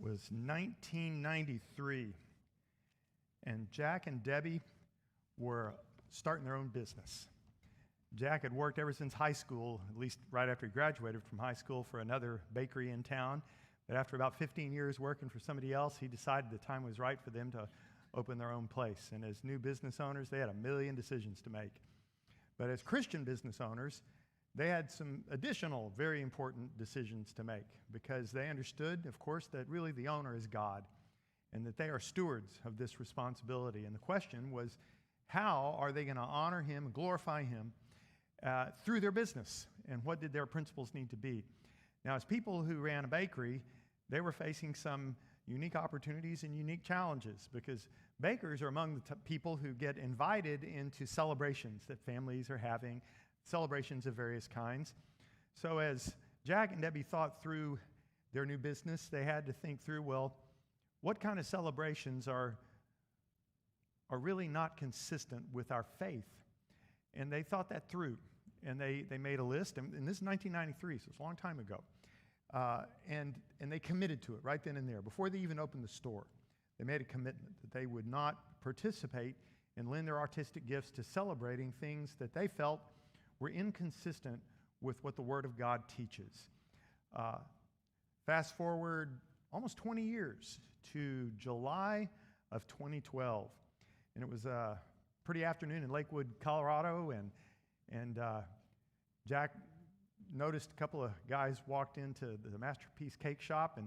was 1993, and Jack and Debbie were starting their own business. Jack had worked ever since high school, at least right after he graduated from high school, for another bakery in town. But after about 15 years working for somebody else, he decided the time was right for them to open their own place. And as new business owners, they had a million decisions to make. But as Christian business owners, they had some additional very important decisions to make, because they understood, of course, that really the owner is God and that they are stewards of this responsibility. And the question was, how are they going to honor him and glorify him through their business? And what did their principles need to be? Now, as people who ran a bakery, they were facing some unique opportunities and unique challenges, because bakers are among the people who get invited into celebrations that families are having, celebrations of various kinds. So as Jack and Debbie thought through their new business, they had to think through, well, what kind of celebrations are really not consistent with our faith? And they thought that through, and they made a list, and this is 1993, so it's a long time ago. And they committed to it right then and there. Before they even opened the store, they made a commitment that they would not participate and lend their artistic gifts to celebrating things that they felt were inconsistent with what the Word of God teaches. Fast forward almost 20 years to July of 2012. And it was a pretty afternoon in Lakewood, Colorado, and Jack noticed a couple of guys walked into the Masterpiece Cake Shop,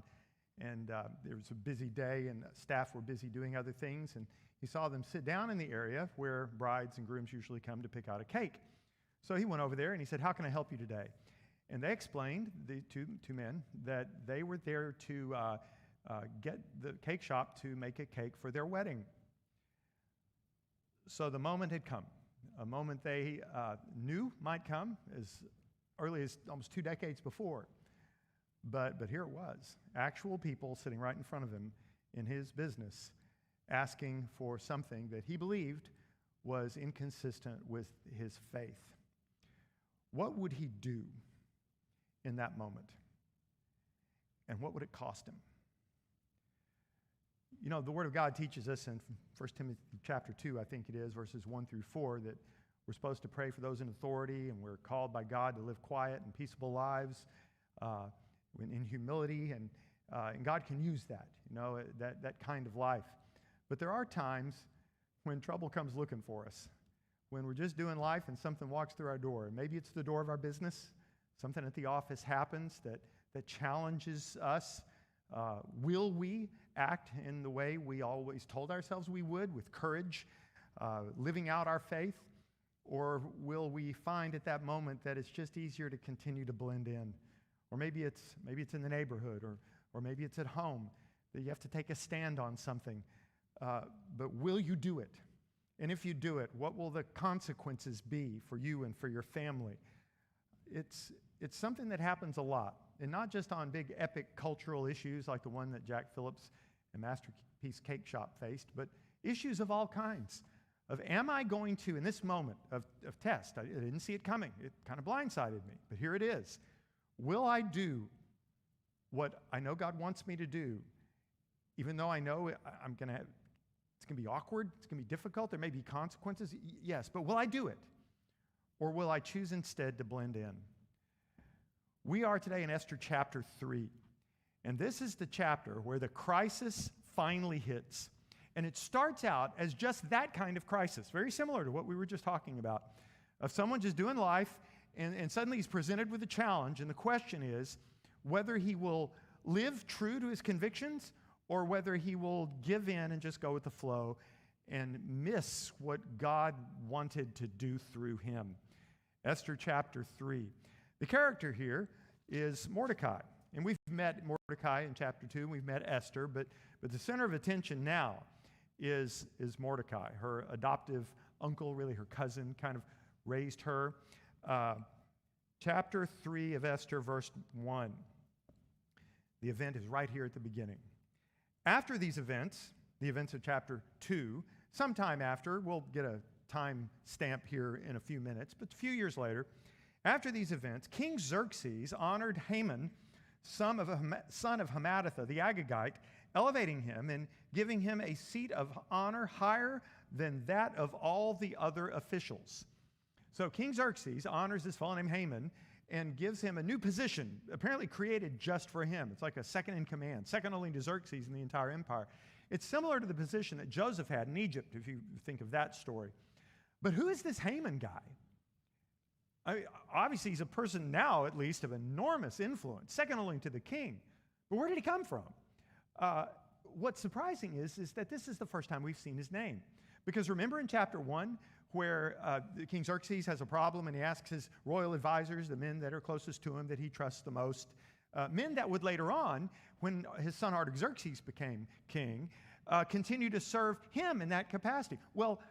and there was a busy day, and staff were busy doing other things, and he saw them sit down in the area where brides and grooms usually come to pick out a cake. So he went over there and he said, "How can I help you today?" And they explained, the two men, that they were there to get the cake shop to make a cake for their wedding. So the moment had come, a moment they knew might come as early as almost 2 decades before. But here it was, actual people sitting right in front of him in his business, asking for something that he believed was inconsistent with his faith. What would he do in that moment? And what would it cost him? You know, the Word of God teaches us in 1 Timothy chapter 2, I think it is, verses 1 through 4, that we're supposed to pray for those in authority, and we're called by God to live quiet and peaceable lives in humility, and God can use that, that kind of life. But there are times when trouble comes looking for us, when we're just doing life and something walks through our door. Maybe it's the door of our business. Something at the office happens that challenges us. Will we act in the way we always told ourselves we would, with courage, living out our faith? Or will we find at that moment that it's just easier to continue to blend in? Or maybe it's in the neighborhood, or maybe it's at home, that you have to take a stand on something. But will you do it? And if you do it, what will the consequences be for you and for your family? It's something that happens a lot, and not just on big epic cultural issues like the one that Jack Phillips and Masterpiece Cake Shop faced, but issues of all kinds. Of, am I going to, in this moment of test, I didn't see it coming, it kind of blindsided me, but here it is. Will I do what I know God wants me to do, even though I know it's going to be awkward, it's going to be difficult, there may be consequences? Yes, but will I do it? Or will I choose instead to blend in? We are today in Esther chapter 3, and this is the chapter where the crisis finally hits. And it starts out as just that kind of crisis, very similar to what we were just talking about, of someone just doing life, and suddenly he's presented with a challenge, and the question is whether he will live true to his convictions or whether he will give in and just go with the flow and miss what God wanted to do through him. Esther chapter 3. The character here is Mordecai, and we've met Mordecai in chapter 2, and we've met Esther, but the center of attention now is Mordecai. Her adoptive uncle, really her cousin, kind of raised her. Chapter 3 of Esther, verse 1. The event is right here at the beginning. After these events, the events of chapter 2, sometime after, we'll get a time stamp here in a few minutes, but a few years later, after these events, King Xerxes honored Haman, son of Hammedatha, the Agagite, elevating him and giving him a seat of honor higher than that of all the other officials. So King Xerxes honors this fellow named Haman and gives him a new position, apparently created just for him. It's like a second in command, second only to Xerxes in the entire empire. It's similar to the position that Joseph had in Egypt, if you think of that story. But who is this Haman guy? Obviously, he's a person now, at least, of enormous influence, second only to the king. But where did he come from? What's surprising is that this is the first time we've seen his name. Because remember in chapter 1, where King Xerxes has a problem and he asks his royal advisors, the men that are closest to him, that he trusts the most, men that would later on, when his son Artaxerxes became king, continue to serve him in that capacity. Well,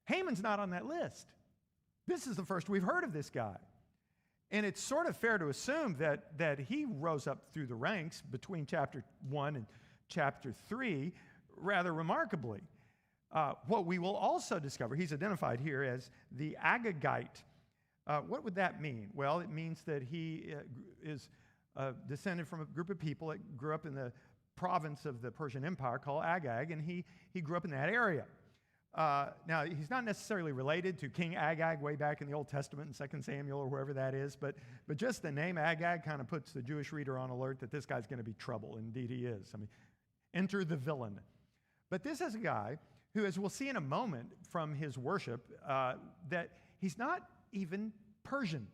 Haman's not on that list. This is the first we've heard of this guy. And it's sort of fair to assume that he rose up through the ranks between chapter 1 and chapter 3 rather remarkably. What we will also discover, he's identified here as the Agagite. What would that mean? Well, it means that he is descended from a group of people that grew up in the province of the Persian Empire called Agag, and he grew up in that area. Now, he's not necessarily related to King Agag way back in the Old Testament in 2 Samuel or wherever that is, but just the name Agag kind of puts the Jewish reader on alert that this guy's going to be trouble. Indeed, he is. I mean, enter the villain. But this is a guy who, as we'll see in a moment from his worship, that he's not even Persian.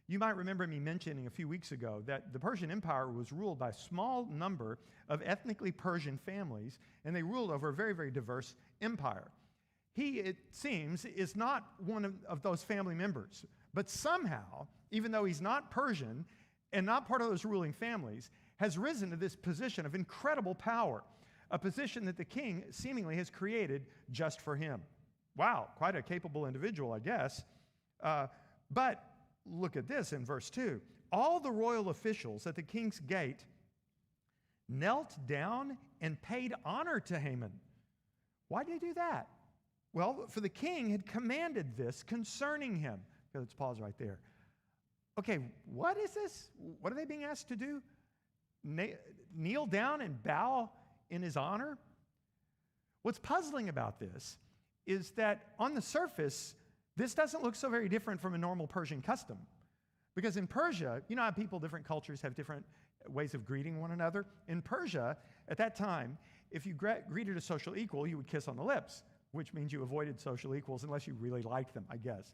You might remember me mentioning a few weeks ago that the Persian Empire was ruled by a small number of ethnically Persian families, and they ruled over a very, very diverse empire. He, it seems, is not one of those family members. But somehow, even though he's not Persian and not part of those ruling families, has risen to this position of incredible power, a position that the king seemingly has created just for him. Wow, quite a capable individual, I guess. But look at this in verse 2. All the royal officials at the king's gate knelt down and paid honor to Haman. Why did they do that? Well, for the king had commanded this concerning him. Okay, let's pause right there. Okay, what is this? What are they being asked to do? Kneel down and bow in his honor? What's puzzling about this is that on the surface, this doesn't look so very different from a normal Persian custom. Because in Persia, you know how people, different cultures have different ways of greeting one another? In Persia, at that time, if you greeted a social equal, you would kiss on the lips, which means you avoided social equals unless you really liked them, I guess.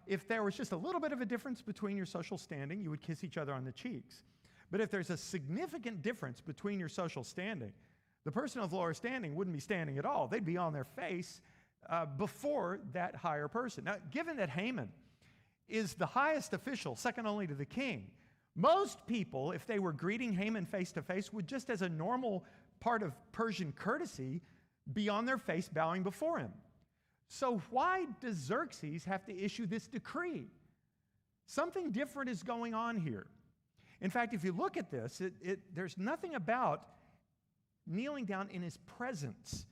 If there was just a little bit of a difference between your social standing, you would kiss each other on the cheeks. But if there's a significant difference between your social standing, the person of lower standing wouldn't be standing at all. They'd be on their face before that higher person. Now, given that Haman is the highest official, second only to the king, most people, if they were greeting Haman face to face, would just as a normal part of Persian courtesy be on their face bowing before him. So why does Xerxes have to issue this decree? Something different is going on here. In fact, if you look at this, there's nothing about kneeling down in his presence.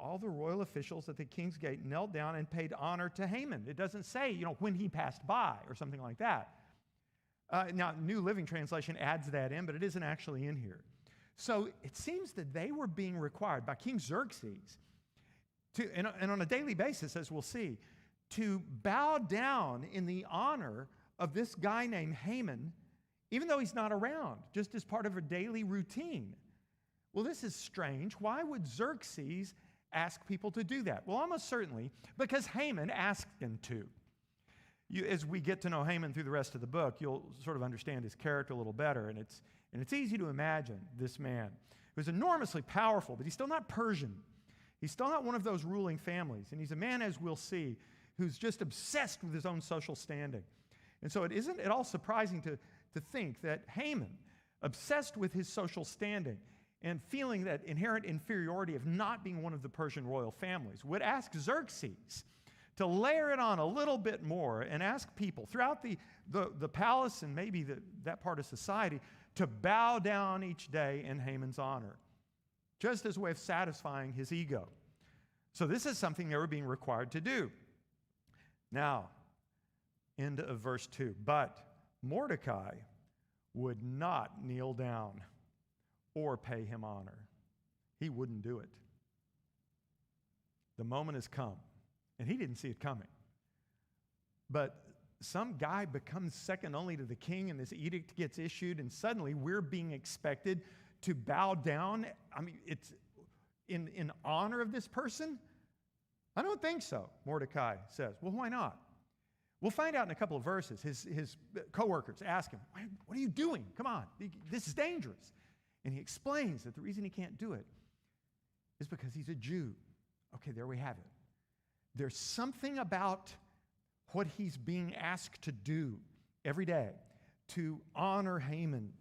All the royal officials at the king's gate knelt down and paid honor to Haman. It doesn't say, when he passed by or something like that. Now, New Living Translation adds that in, but it isn't actually in here. So it seems that they were being required by King Xerxes to, and on a daily basis, as we'll see, to bow down in the honor of this guy named Haman, even though he's not around, just as part of a daily routine. Well, this is strange. Why would Xerxes ask people to do that? Well, almost certainly because Haman asked him to. As we get to know Haman through the rest of the book, you'll sort of understand his character a little better, and it's easy to imagine this man who's enormously powerful, but he's still not Persian. He's still not one of those ruling families, and he's a man, as we'll see, who's just obsessed with his own social standing. And so it isn't at all surprising to think that Haman, obsessed with his social standing and feeling that inherent inferiority of not being one of the Persian royal families, would ask Xerxes to layer it on a little bit more and ask people throughout the palace and maybe that part of society to bow down each day in Haman's honor, just as a way of satisfying his ego. So this is something they were being required to do. Now, end of verse 2. But Mordecai would not kneel down or pay him honor. He wouldn't do it. The moment has come, and he didn't see it coming. But some guy becomes second only to the king, and this edict gets issued, and suddenly we're being expected to bow down. I mean, it's in honor of this person? I don't think so, Mordecai says. Well, why not? We'll find out in a couple of verses. His co-workers ask him, what are you doing? Come on, this is dangerous. And he explains that the reason he can't do it is because he's a Jew. Okay, there we have it. There's something about what he's being asked to do every day to honor Haman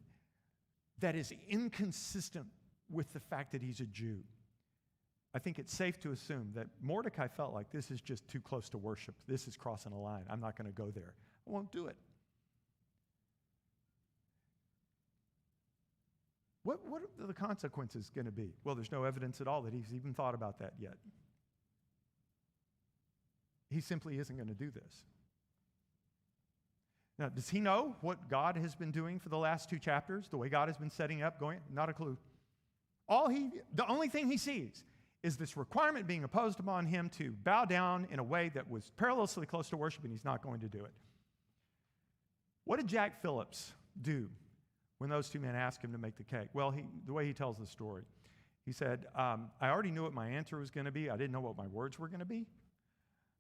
that is inconsistent with the fact that he's a Jew. I think it's safe to assume that Mordecai felt like this is just too close to worship. This is crossing a line. I'm not going to go there. I won't do it. What are the consequences going to be? Well, there's no evidence at all that he's even thought about that yet. He simply isn't going to do this. Now, does he know what God has been doing for the last 2 chapters? The way God has been setting up, going? Not a clue. The only thing he sees is this requirement being imposed upon him to bow down in a way that was perilously close to worship, and he's not going to do it. What did Jack Phillips do when those 2 men asked him to make the cake? Well, the way he tells the story, he said, I already knew what my answer was going to be. I didn't know what my words were going to be.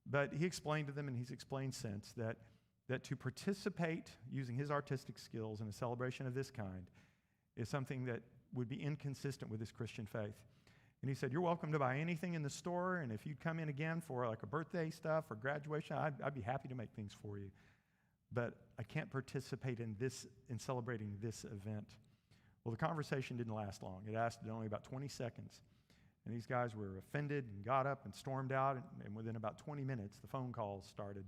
But he explained to them, and he's explained since, that to participate using his artistic skills in a celebration of this kind is something that would be inconsistent with his Christian faith. And he said, you're welcome to buy anything in the store, and if you'd come in again for like a birthday stuff or graduation, I'd be happy to make things for you. But I can't participate in celebrating this event. Well, the conversation didn't last long. It lasted only about 20 seconds. And these guys were offended and got up and stormed out, and within about 20 minutes, the phone calls started,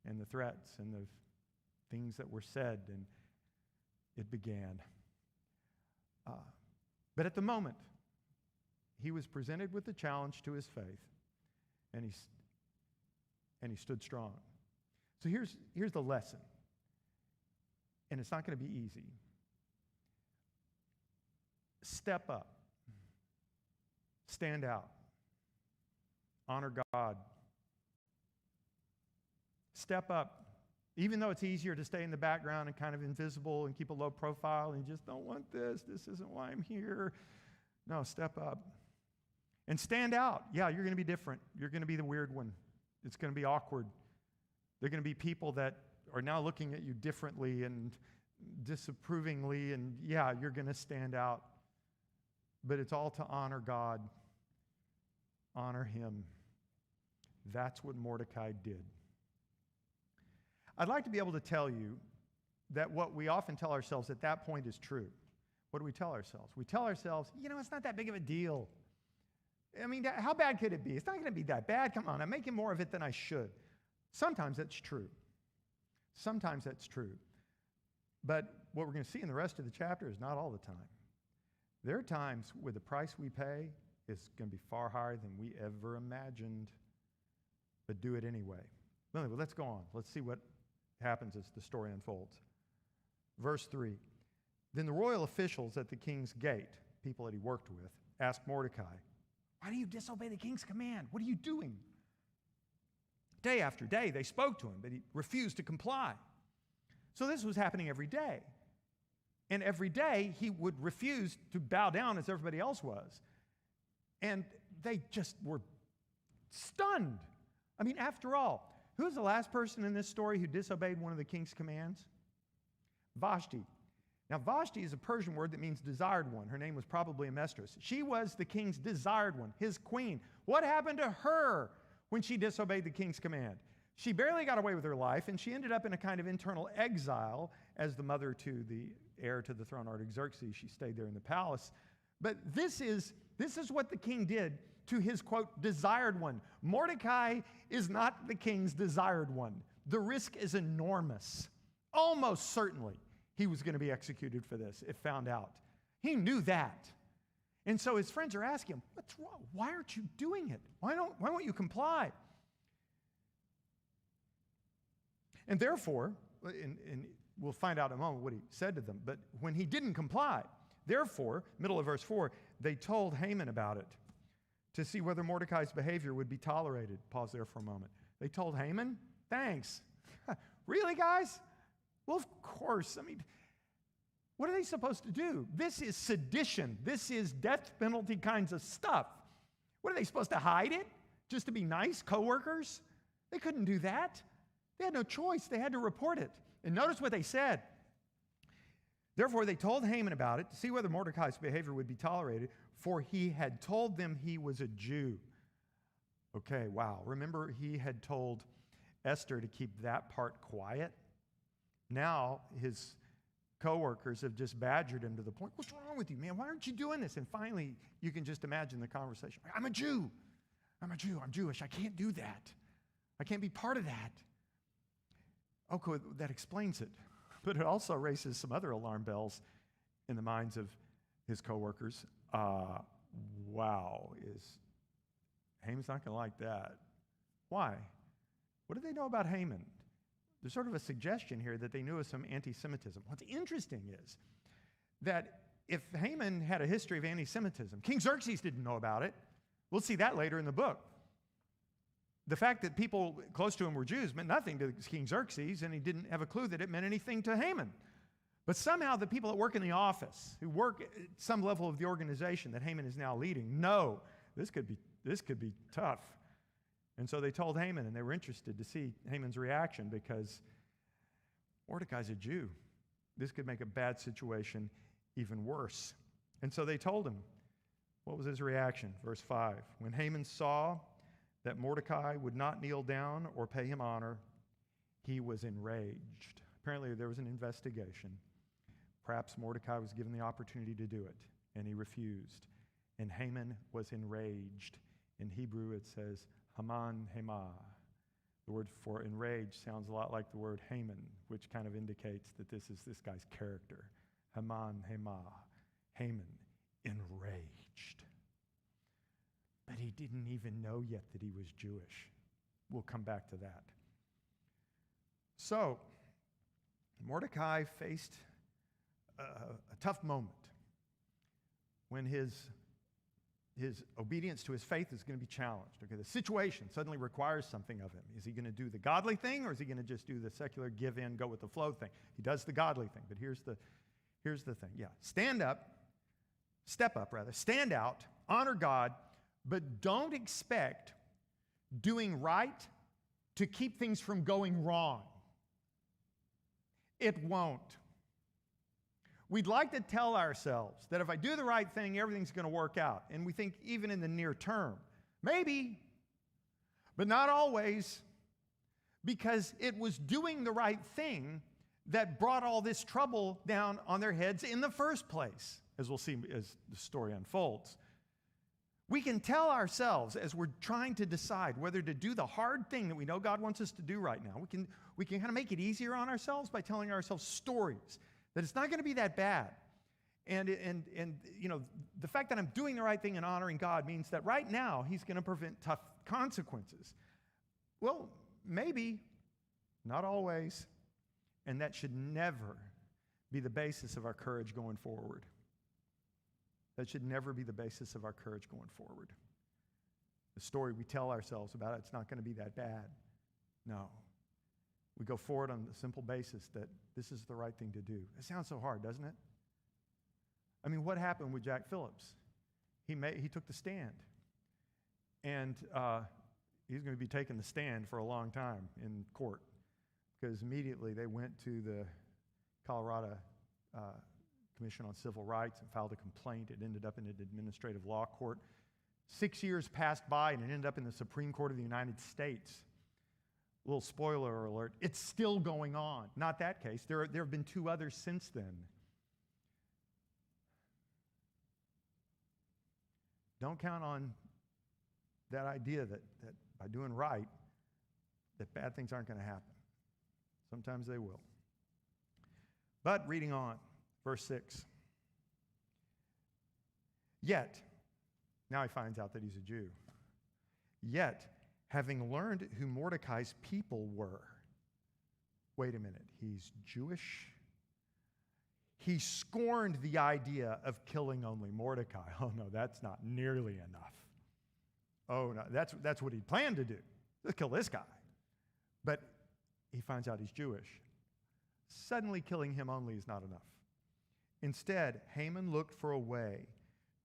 and the threats and the things that were said, and it began. But at the moment, he was presented with the challenge to his faith, and he stood strong. So here's the lesson, and it's not going to be easy. Step up. Stand out. Honor God. Step up. Even though it's easier to stay in the background and kind of invisible and keep a low profile and you just don't want this. This isn't why I'm here. No, step up. And stand out. Yeah, you're going to be different. You're going to be the weird one. It's going to be awkward. There are going to be people that are now looking at you differently and disapprovingly, and yeah, you're going to stand out. But it's all to honor God. Honor him. That's what Mordecai did. I'd like to be able to tell you that what we often tell ourselves at that point is true. What do we tell ourselves? We tell ourselves, it's not that big of a deal. I mean, how bad could it be? It's not going to be that bad. Come on, I'm making more of it than I should. Sometimes that's true. Sometimes that's true. But what we're going to see in the rest of the chapter is not all the time. There are times where the price we pay is going to be far higher than we ever imagined, but do it anyway. Well, let's go on. Let's see what happens as the story unfolds. Verse 3, then the royal officials at the king's gate, people that he worked with, asked Mordecai, why do you disobey the king's command? What are you doing? Day after day, they spoke to him, but he refused to comply. So this was happening every day. And every day, he would refuse to bow down as everybody else was. And they just were stunned. I mean, after all, who was the last person in this story who disobeyed one of the king's commands? Vashti. Now, Vashti is a Persian word that means desired one. Her name was probably Amestris. She was the king's desired one, his queen. What happened to her when she disobeyed the king's command? She barely got away with her life, and she ended up in a kind of internal exile as the mother to the heir to the throne, Artaxerxes. She stayed there in the palace. But this is what the king did to his, quote, desired one. Mordecai is not the king's desired one. The risk is enormous. Almost certainly he was going to be executed for this if found out. He knew that. And so his friends are asking him, what's wrong? Why aren't you doing it? Why won't you comply? And therefore, we'll find out in a moment what he said to them. But when he didn't comply, therefore, middle of verse 4, they told Haman about it to see whether Mordecai's behavior would be tolerated. Pause there for a moment. They told Haman, thanks. Really, guys? Well, of course. I mean, what are they supposed to do? This is sedition. This is death penalty kinds of stuff. What are they supposed to hide it? Just to be nice coworkers? They couldn't do that. They had no choice. They had to report it. And notice what they said. Therefore, they told Haman about it to see whether Mordecai's behavior would be tolerated, for he had told them he was a Jew. Okay, wow. Remember, he had told Esther to keep that part quiet? Now, his coworkers have just badgered him to the point, what's wrong with you, man? Why aren't you doing this? And finally, you can just imagine the conversation. I'm a Jew. I'm Jewish. I can't do that. I can't be part of that. Okay, that explains it. But it also raises some other alarm bells in the minds of his coworkers. Wow, Haman's not going to like that. Why? What do they know about Haman? There's sort of a suggestion here that they knew of some anti-Semitism. What's interesting is that if Haman had a history of anti-Semitism, King Xerxes didn't know about it. We'll see that later in the book. The fact that people close to him were Jews meant nothing to King Xerxes, and he didn't have a clue that it meant anything to Haman. But somehow the people that work in the office, who work at some level of the organization that Haman is now leading, know this could be tough. And so they told Haman, and they were interested to see Haman's reaction because Mordecai's a Jew. This could make a bad situation even worse. And so they told him. What was his reaction? Verse 5. When Haman saw that Mordecai would not kneel down or pay him honor, he was enraged. Apparently there was an investigation. Perhaps Mordecai was given the opportunity to do it, and he refused. And Haman was enraged. In Hebrew it says, Haman Hema. The word for enraged sounds a lot like the word Haman, which kind of indicates that this is this guy's character. Haman Hema. Haman, enraged. But he didn't even know yet that he was Jewish. We'll come back to that. So, Mordecai faced a tough moment when his obedience to his faith is going to be challenged. Okay, the situation suddenly requires something of him. Is he going to do the godly thing, or is he going to just do the secular give in, go with the flow thing? He does the godly thing, but here's the thing. Yeah, step up, stand out, honor God, but don't expect doing right to keep things from going wrong. It won't. We'd like to tell ourselves that if I do the right thing, everything's going to work out. And we think even in the near term, maybe, but not always, because it was doing the right thing that brought all this trouble down on their heads in the first place, as we'll see as the story unfolds. We can tell ourselves as we're trying to decide whether to do the hard thing that we know God wants us to do right now. We can kind of make it easier on ourselves by telling ourselves stories that it's not going to be that bad. And you know, the fact that I'm doing the right thing and honoring God means that right now he's going to prevent tough consequences. Well, maybe, not always, and that should never be the basis of our courage going forward. That should never be the basis of our courage going forward. The story we tell ourselves about it's not going to be that bad. No. We go forward on the simple basis that this is the right thing to do. It sounds so hard, doesn't it? I mean, what happened with Jack Phillips? He took the stand. And he's going to be taking the stand for a long time in court, because immediately they went to the Colorado Commission on Civil Rights and filed a complaint. It ended up in an administrative law court. 6 years passed by and it ended up in the Supreme Court of the United States. A little spoiler alert, it's still going on. Not that case. There have been 2 others since then. Don't count on that idea that by doing right, that bad things aren't going to happen. Sometimes they will. But reading on, verse 6. Yet, now he finds out that he's a Jew. Yet, having learned who Mordecai's people were. wait a minute, he's Jewish? He scorned the idea of killing only Mordecai. Oh no, that's not nearly enough. Oh no, that's what he planned to do. Let's kill this guy. But he finds out he's Jewish. Suddenly killing him only is not enough. Instead, Haman looked for a way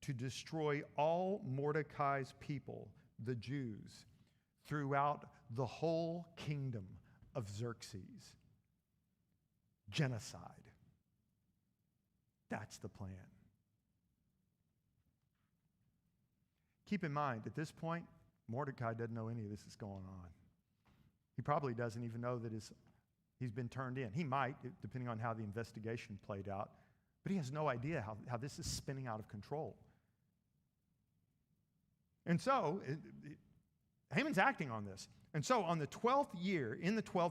to destroy all Mordecai's people, the Jews, throughout the whole kingdom of Xerxes. Genocide. That's the plan. Keep in mind, at this point, Mordecai doesn't know any of this is going on. He probably doesn't even know that he's been turned in. He might, depending on how the investigation played out, but he has no idea how this is spinning out of control. And so, Haman's acting on this. And so, in the 12th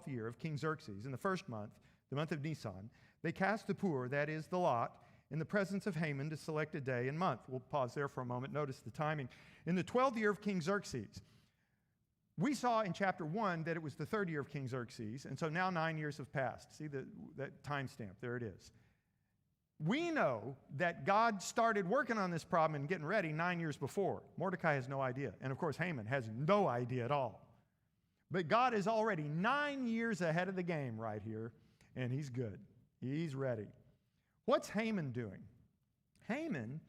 year of King Xerxes, in the first month, the month of Nisan, they cast the pur, that is the lot, in the presence of Haman to select a day and month. We'll pause there for a moment. Notice the timing. In the 12th year of King Xerxes, we saw in chapter 1 that it was the 3rd year of King Xerxes, and so now 9 years have passed. See that timestamp? There it is. We know that God started working on this problem and getting ready 9 years before. Mordecai has no idea. And of course, Haman has no idea at all. But God is already 9 years ahead of the game right here, and he's good. He's ready. What's Haman doing? Haman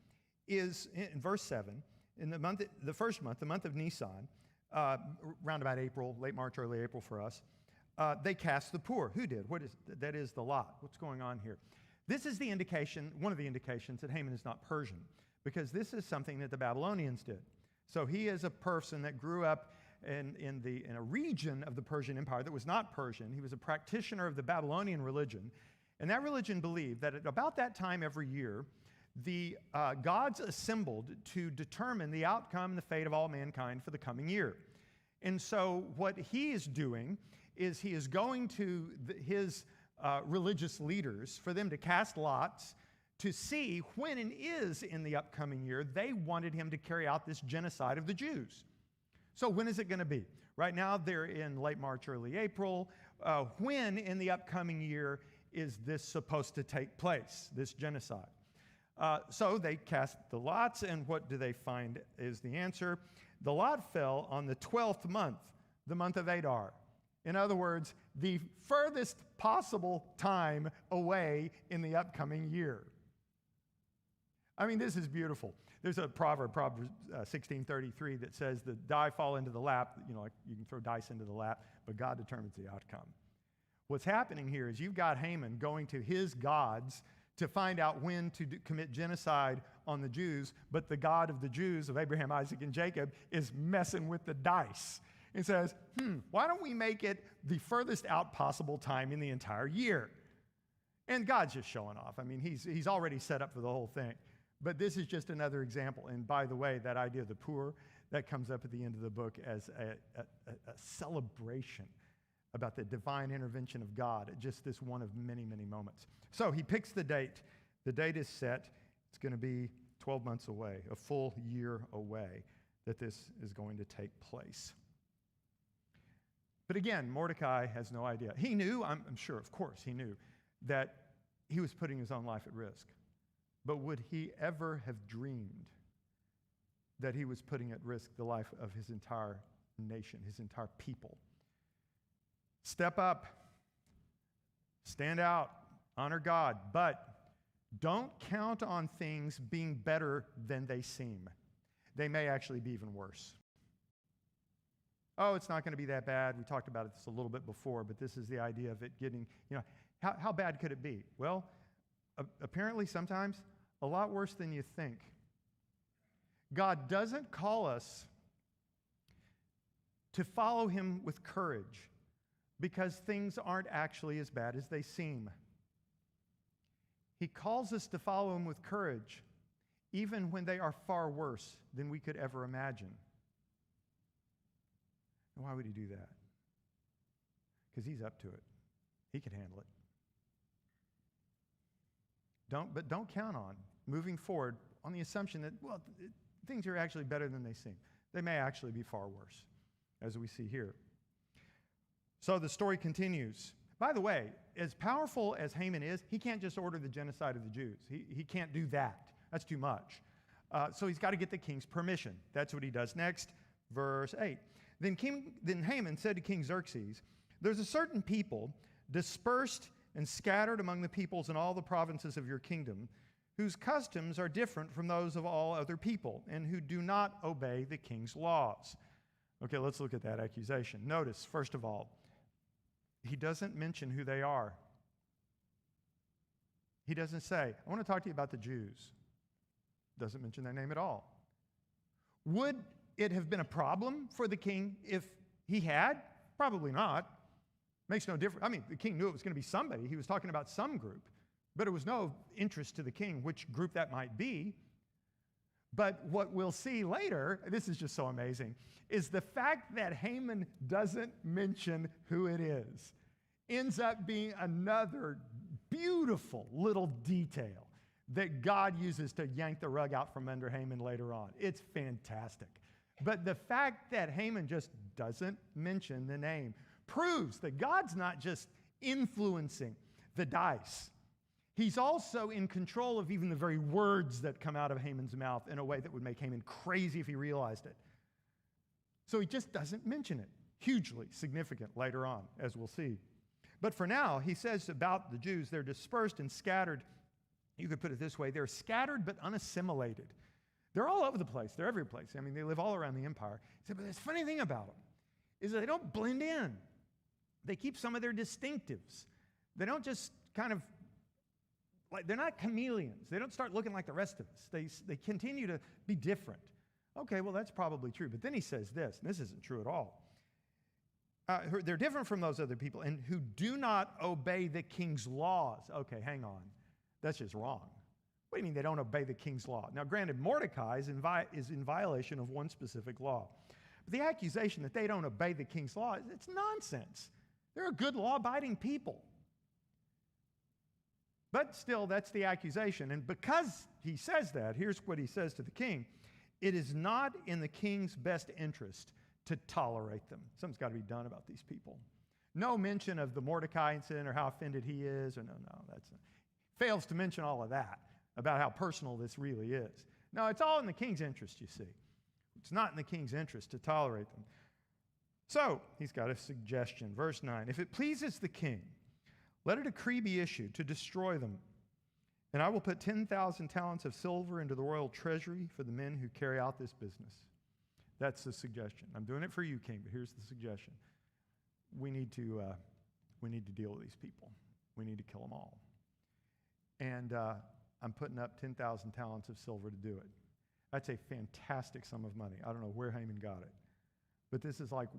is, in verse 7, in the first month, the month of Nisan, around about April, late March, early April for us, they cast the pur. Who did? That is the lot. What's going on here? This is the indication, one of the indications that Haman is not Persian, because this is something that the Babylonians did. So he is a person that grew up in a region of the Persian Empire that was not Persian. He was a practitioner of the Babylonian religion, and that religion believed that at about that time every year, the gods assembled to determine the outcome and the fate of all mankind for the coming year. And so what he is doing is he is going to his religious leaders for them to cast lots to see when it is in the upcoming year they wanted him to carry out this genocide of the Jews. So when is it going to be? Right now they're in late March, early April. When in the upcoming year is this supposed to take place, this genocide? So they cast the lots, and what do they find is the answer? The lot fell on the 12th month, the month of Adar. In other words, the furthest possible time away in the upcoming year. I mean, this is beautiful. There's a proverb 16:33, that says the die fall into the lap. You know, like you can throw dice into the lap, but God determines the outcome. What's happening here is you've got Haman going to his gods to find out when to commit genocide on the Jews, but the God of the Jews, of Abraham, Isaac, and Jacob, is messing with the dice and says, why don't we make it the furthest out possible time in the entire year? And God's just showing off. I mean, he's already set up for the whole thing. But this is just another example. And by the way, that idea of the pur, that comes up at the end of the book as a celebration about the divine intervention of God, just this one of many, many moments. So he picks the date. The date is set. It's going to be 12 months away, a full year away, that this is going to take place. But again, Mordecai has no idea. He knew, I'm sure, of course, he knew that he was putting his own life at risk. But would he ever have dreamed that he was putting at risk the life of his entire nation, his entire people? Step up, stand out, honor God, but don't count on things being better than they seem. They may actually be even worse. Oh, it's not going to be that bad. We talked about this a little bit before, but this is the idea of it getting, how bad could it be? Well, apparently sometimes a lot worse than you think. God doesn't call us to follow him with courage because things aren't actually as bad as they seem. He calls us to follow him with courage even when they are far worse than we could ever imagine. And why would he do that? Because he's up to it. He can handle it. Don't count on moving forward on the assumption that, things are actually better than they seem. They may actually be far worse, as we see here. So the story continues. By the way, as powerful as Haman is, he can't just order the genocide of the Jews. He can't do that. That's too much. So he's got to get the king's permission. That's what he does next. Verse 8. Then Haman said to King Xerxes, there's a certain people dispersed and scattered among the peoples in all the provinces of your kingdom, whose customs are different from those of all other people, and who do not obey the king's laws. Okay, let's look at that accusation. Notice, first of all, he doesn't mention who they are. He doesn't say, I want to talk to you about the Jews. Doesn't mention their name at all. Would it have been a problem for the king if he had? Probably not. Makes no difference. I mean, the king knew it was going to be somebody. He was talking about some group. But it was no interest to the king which group that might be. But what we'll see later, this is just so amazing, is the fact that Haman doesn't mention who it is ends up being another beautiful little detail that God uses to yank the rug out from under Haman later on. It's fantastic. But the fact that Haman just doesn't mention the name proves that God's not just influencing the dice. He's also in control of even the very words that come out of Haman's mouth in a way that would make Haman crazy if he realized it. So he just doesn't mention it. Hugely significant later on, as we'll see. But for now, he says about the Jews, they're dispersed and scattered. You could put it this way, they're scattered but unassimilated. They're all over the place. They're every place. I mean, they live all around the empire. He said, but the funny thing about them is that they don't blend in. They keep some of their distinctives. They don't just kind of, like, they're not chameleons. They don't start looking like the rest of us. They continue to be different. Okay, well, that's probably true. But then he says this, and this isn't true at all. They're different from those other people and who do not obey the king's laws. Okay, hang on. That's just wrong. What do you mean they don't obey the king's law? Now, granted, Mordecai is in violation of one specific law. But the accusation that they don't obey the king's law, it's nonsense. They're a good law-abiding people. But still, that's the accusation. And because he says that, here's what he says to the king. It is not in the king's best interest to tolerate them. Something's got to be done about these people. No mention of the Mordecai incident or how offended he is. Or no, that's fails to mention all of that about how personal this really is. No, it's all in the king's interest, you see. It's not in the king's interest to tolerate them. So, he's got a suggestion. Verse 9, if it pleases the king, let a decree be issued to destroy them, and I will put 10,000 talents of silver into the royal treasury for the men who carry out this business. That's the suggestion. I'm doing it for you, king, but here's the suggestion. We need to deal with these people. We need to kill them all. And I'm putting up 10,000 talents of silver to do it. That's a fantastic sum of money. I don't know where Haman got it. But this is like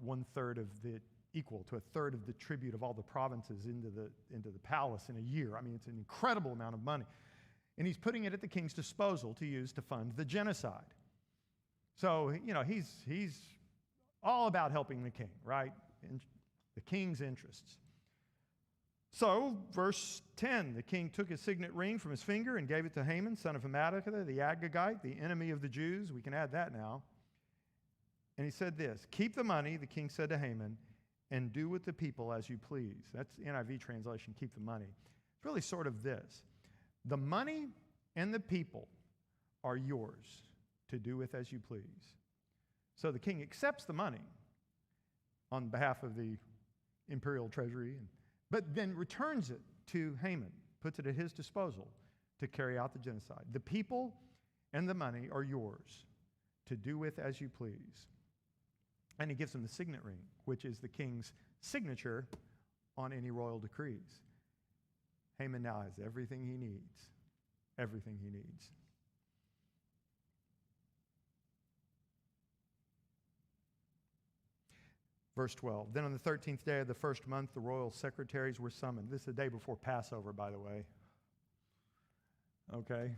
equal to a third of the tribute of all the provinces into the palace in a year. I mean, it's an incredible amount of money. And he's putting it at the king's disposal to use to fund the genocide. So, he's all about helping the king, right? In the king's interests. So, verse 10, the king took his signet ring from his finger and gave it to Haman, son of Hammedatha, the Agagite, the enemy of the Jews. We can add that now. And he said this, keep the money, the king said to Haman, and do with the people as you please. That's the NIV translation, keep the money. It's really sort of this. The money and the people are yours to do with as you please. So the king accepts the money on behalf of the imperial treasury, but then returns it to Haman, puts it at his disposal to carry out the genocide. The people and the money are yours to do with as you please. And he gives him the signet ring, which is the king's signature on any royal decrees. Haman now has everything he needs. Everything he needs. Verse 12, then on the 13th day of the first month, the royal secretaries were summoned. This is the day before Passover, by the way. Okay.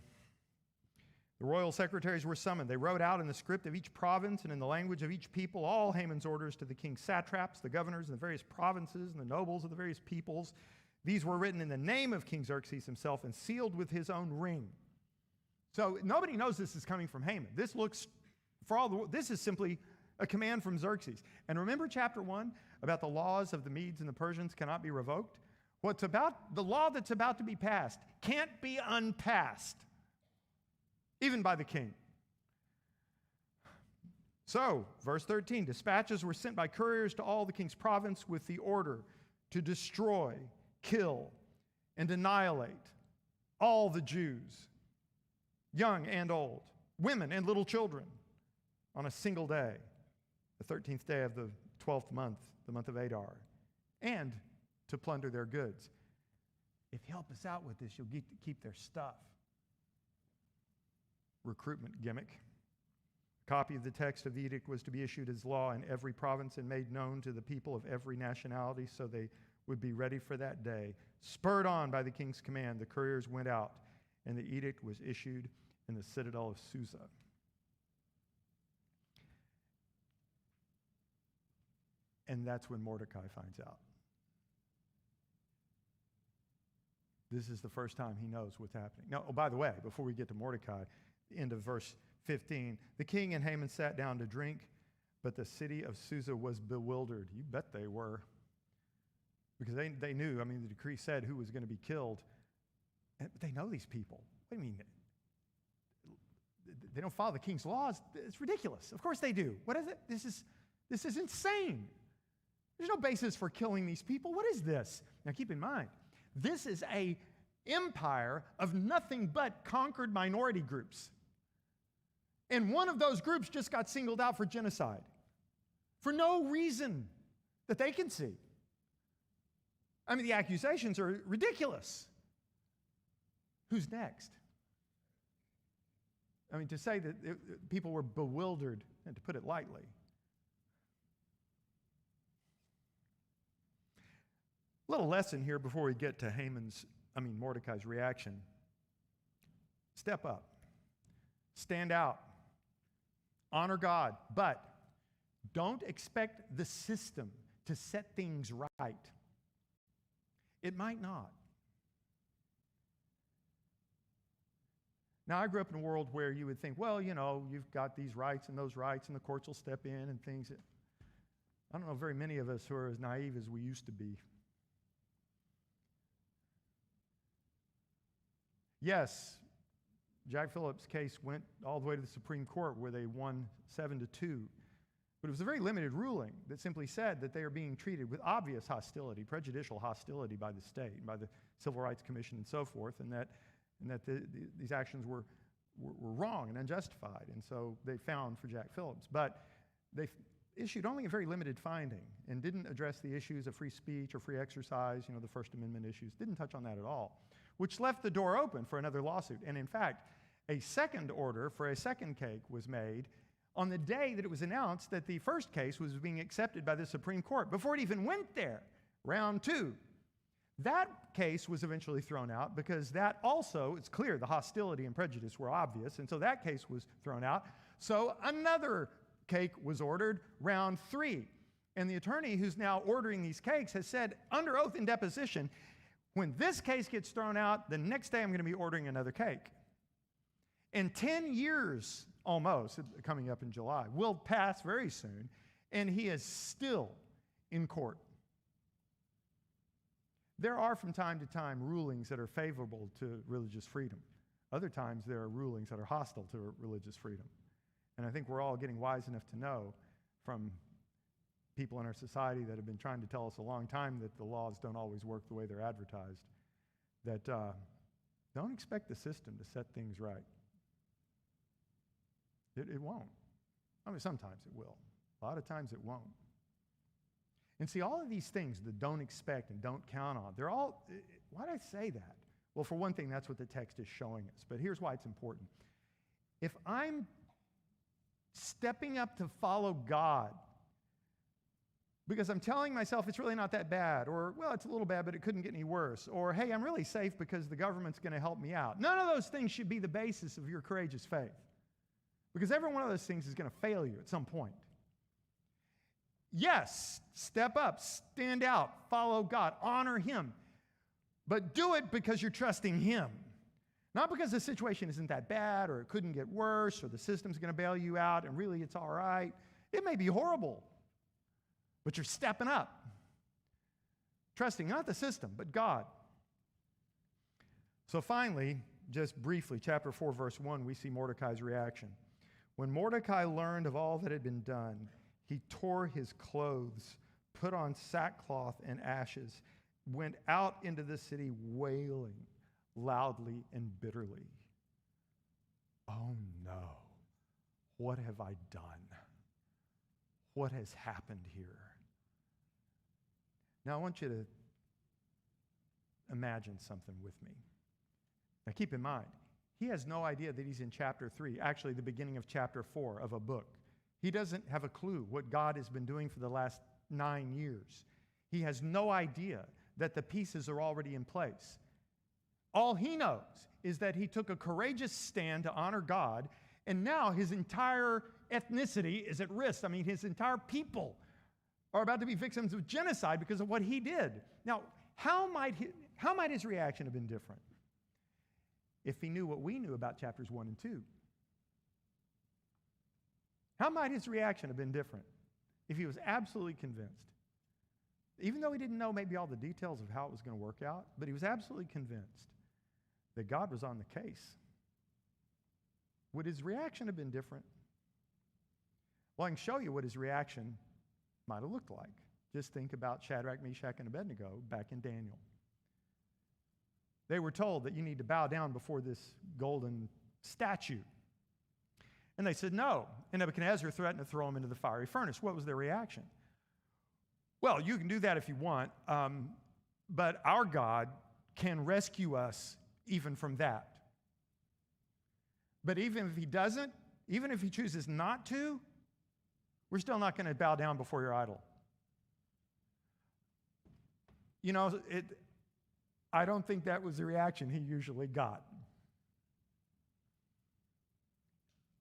The royal secretaries were summoned. They wrote out in the script of each province and in the language of each people all Haman's orders to the king's satraps, the governors in the various provinces, and the nobles of the various peoples. These were written in the name of King Xerxes himself and sealed with his own ring. So nobody knows this is coming from Haman. This is simply a command from Xerxes. And remember chapter 1 about the laws of the Medes and the Persians cannot be revoked? The law that's about to be passed can't be unpassed, even by the king. So, verse 13, dispatches were sent by couriers to all the king's province with the order to destroy, kill, and annihilate all the Jews, young and old, women and little children, on a single day, the 13th day of the 12th month, the month of Adar, and to plunder their goods. If you help us out with this, you'll get to keep their stuff. Recruitment gimmick. A copy of the text of the edict was to be issued as law in every province and made known to the people of every nationality so they would be ready for that day. Spurred on by the king's command, the couriers went out, and the edict was issued in the citadel of Susa. And that's when Mordecai finds out. This is the first time he knows what's happening. Now, by the way, before we get to Mordecai, end of verse 15, the king and Haman sat down to drink, but the city of Susa was bewildered. You bet they were. Because they knew, the decree said who was going to be killed. But they know these people. What do you mean? They don't follow the king's laws? It's ridiculous. Of course they do. What is it? This is insane. There's no basis for killing these people. What is this? Now keep in mind, this is an empire of nothing but conquered minority groups. And one of those groups just got singled out for genocide for no reason that they can see. The accusations are ridiculous. Who's next? To say that people were bewildered, and to put it lightly. Little lesson here before we get to Mordecai's reaction. Step up. Stand out. Honor God. But don't expect the system to set things right. It might not. Now, I grew up in a world where you would think, you've got these rights, and the courts will step in and things. I don't know very many of us who are as naive as we used to be. Yes, Jack Phillips' case went all the way to the Supreme Court where they won 7-2. But it was a very limited ruling that simply said that they are being treated with obvious hostility, prejudicial hostility by the state, by the Civil Rights Commission and so forth, and that these actions were wrong and unjustified. And so they found for Jack Phillips. But they issued only a very limited finding and didn't address the issues of free speech or free exercise, the First Amendment issues, didn't touch on that at all, which left the door open for another lawsuit. And in fact, a second order for a second cake was made on the day that it was announced that the first case was being accepted by the Supreme Court, before it even went there, round 2. That case was eventually thrown out because that also, it's clear the hostility and prejudice were obvious, and so that case was thrown out. So another cake was ordered, round 3. And the attorney who's now ordering these cakes has said, under oath in deposition, when this case gets thrown out, the next day I'm going to be ordering another cake. And 10 years almost, coming up in July, will pass very soon, and he is still in court. There are from time to time rulings that are favorable to religious freedom. Other times there are rulings that are hostile to religious freedom. And I think we're all getting wise enough to know from people in our society that have been trying to tell us a long time that the laws don't always work the way they're advertised, that don't expect the system to set things right. It won't. Sometimes it will. A lot of times it won't. And see, all of these things, the don't expect and don't count on, they're all, why do I say that? Well, for one thing, that's what the text is showing us. But here's why it's important. If I'm stepping up to follow God because I'm telling myself it's really not that bad, or, well, it's a little bad, but it couldn't get any worse, or, hey, I'm really safe because the government's going to help me out. None of those things should be the basis of your courageous faith, because every one of those things is going to fail you at some point. Yes, step up, stand out, follow God, honor Him, but do it because you're trusting Him. Not because the situation isn't that bad, or it couldn't get worse, or the system's going to bail you out, and really it's all right. It may be horrible, but you're stepping up, Trusting not the system, but God. So finally, just briefly, chapter 4, verse 1, we see Mordecai's reaction. When Mordecai learned of all that had been done, he tore his clothes, put on sackcloth and ashes, went out into the city wailing loudly and bitterly. Oh no, what have I done? What has happened here? Now I want you to imagine something with me. Now keep in mind, he has no idea that he's in chapter 3, actually the beginning of chapter 4 of a book. He doesn't have a clue what God has been doing for the last 9 years. He has no idea that the pieces are already in place. All he knows is that he took a courageous stand to honor God, and now his entire ethnicity is at risk. I mean, his entire people are about to be victims of genocide because of what he did. Now, how might his reaction have been different if he knew what we knew about chapters 1 and 2? How might his reaction have been different if he was absolutely convinced? Even though he didn't know maybe all the details of how it was going to work out, but he was absolutely convinced that God was on the case. Would his reaction have been different? Well, I can show you what his reaction might have looked like. Just think about Shadrach, Meshach, and Abednego back in Daniel. They were told that you need to bow down before this golden statue. And they said no. And Nebuchadnezzar threatened to throw them into the fiery furnace. What was their reaction? Well, you can do that if you want, but our God can rescue us even from that. But even if he doesn't, even if he chooses not to, we're still not going to bow down before your idol. You know, I don't think that was the reaction he usually got.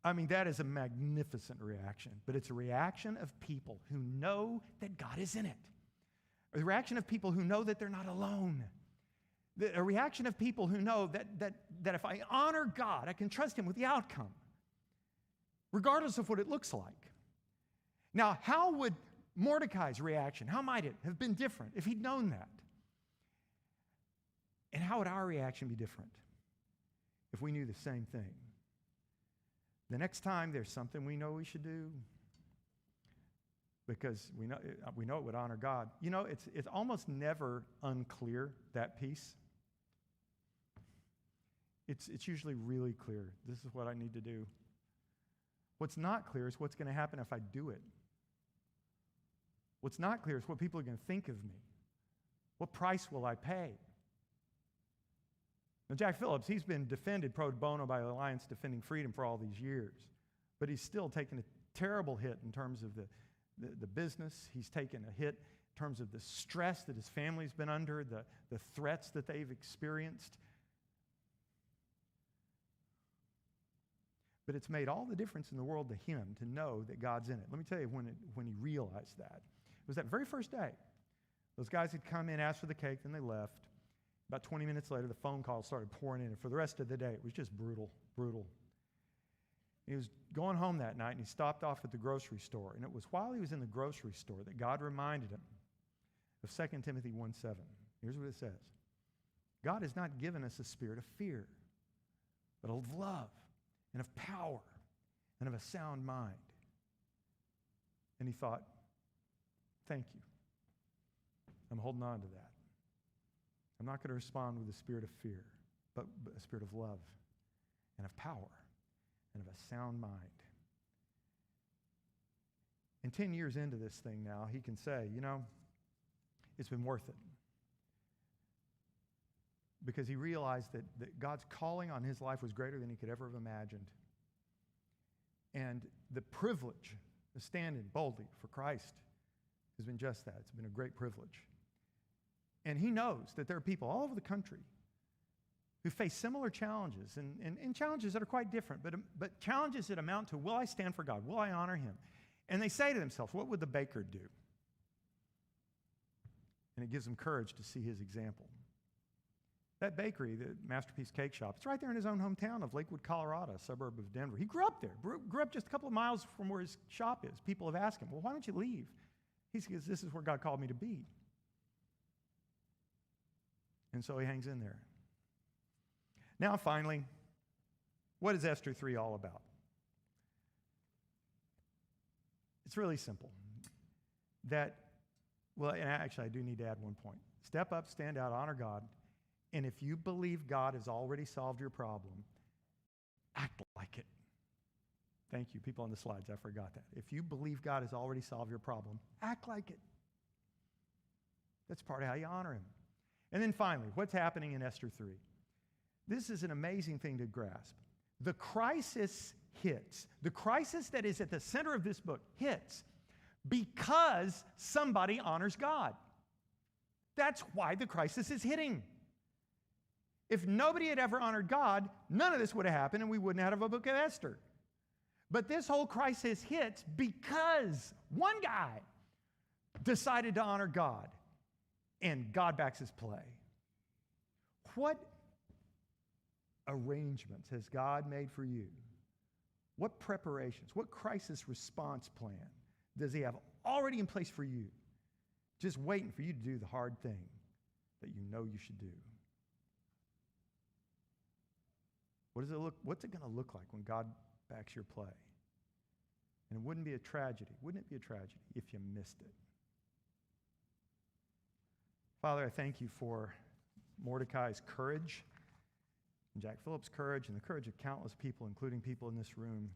I mean, that is a magnificent reaction, but it's a reaction of people who know that God is in it. A reaction of people who know that they're not alone. A reaction of people who know that if I honor God, I can trust him with the outcome, regardless of what it looks like. Now, how would Mordecai's reaction, how might it have been different if he'd known that? And how would our reaction be different if we knew the same thing? The next time there's something we know we should do, because we know it would honor God. You know, it's almost never unclear, that piece. It's usually really clear. This is what I need to do. What's not clear is what's going to happen if I do it. What's not clear is what people are going to think of me. What price will I pay? Now, Jack Phillips, he's been defended pro bono by the Alliance Defending Freedom for all these years, but he's still taken a terrible hit in terms of the business. He's taken a hit in terms of the stress that his family's been under, the threats that they've experienced. But it's made all the difference in the world to him to know that God's in it. Let me tell you when he realized that. It was that very first day. Those guys had come in, asked for the cake, then they left. About 20 minutes later, the phone calls started pouring in. And for the rest of the day, it was just brutal. He was going home that night, and he stopped off at the grocery store. And it was while he was in the grocery store that God reminded him of 2 Timothy 1:7. Here's what it says. God has not given us a spirit of fear, but of love and of power and of a sound mind. And he thought, thank you. I'm holding on to that. I'm not going to respond with a spirit of fear, but a spirit of love and of power and of a sound mind. And 10 years into this thing now, he can say, you know, it's been worth it. Because he realized that God's calling on his life was greater than he could ever have imagined. And the privilege of standing boldly for Christ has been just that. It's been a great privilege. And he knows that there are people all over the country who face similar challenges, and challenges that are quite different, but challenges that amount to, will I stand for God? Will I honor him? And they say to themselves, what would the baker do? And it gives them courage to see his example. That bakery, the Masterpiece Cake Shop, it's right there in his own hometown of Lakewood, Colorado, a suburb of Denver. He grew up there, grew up just a couple of miles from where his shop is. People have asked him, well, why don't you leave? He says, this is where God called me to be. And so he hangs in there. Now, finally, what is Esther 3 all about? It's really simple. And actually, I do need to add one point. Step up, stand out, honor God, and if you believe God has already solved your problem, act like it. Thank you, people on the slides, I forgot that. If you believe God has already solved your problem, act like it. That's part of how you honor him. And then finally, what's happening in Esther 3? This is an amazing thing to grasp. The crisis hits. The crisis that is at the center of this book hits because somebody honors God. That's why the crisis is hitting. If nobody had ever honored God, none of this would have happened and we wouldn't have a book of Esther. But this whole crisis hits because one guy decided to honor God, and God backs his play. What arrangements has God made for you? What preparations, what crisis response plan does he have already in place for you? Just waiting for you to do the hard thing that you know you should do. What's it going to look like when God backs your play? And it wouldn't be a tragedy. Wouldn't it be a tragedy if you missed it? Father, I thank you for Mordecai's courage, and Jack Phillips' courage, and the courage of countless people, including people in this room,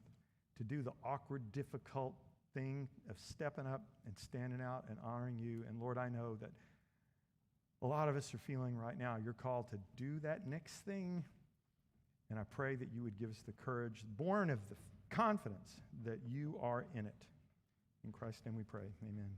to do the awkward, difficult thing of stepping up and standing out and honoring you. And Lord, I know that a lot of us are feeling right now you're called to do that next thing. And I pray that you would give us the courage, born of the confidence that you are in it. In Christ's name we pray. Amen.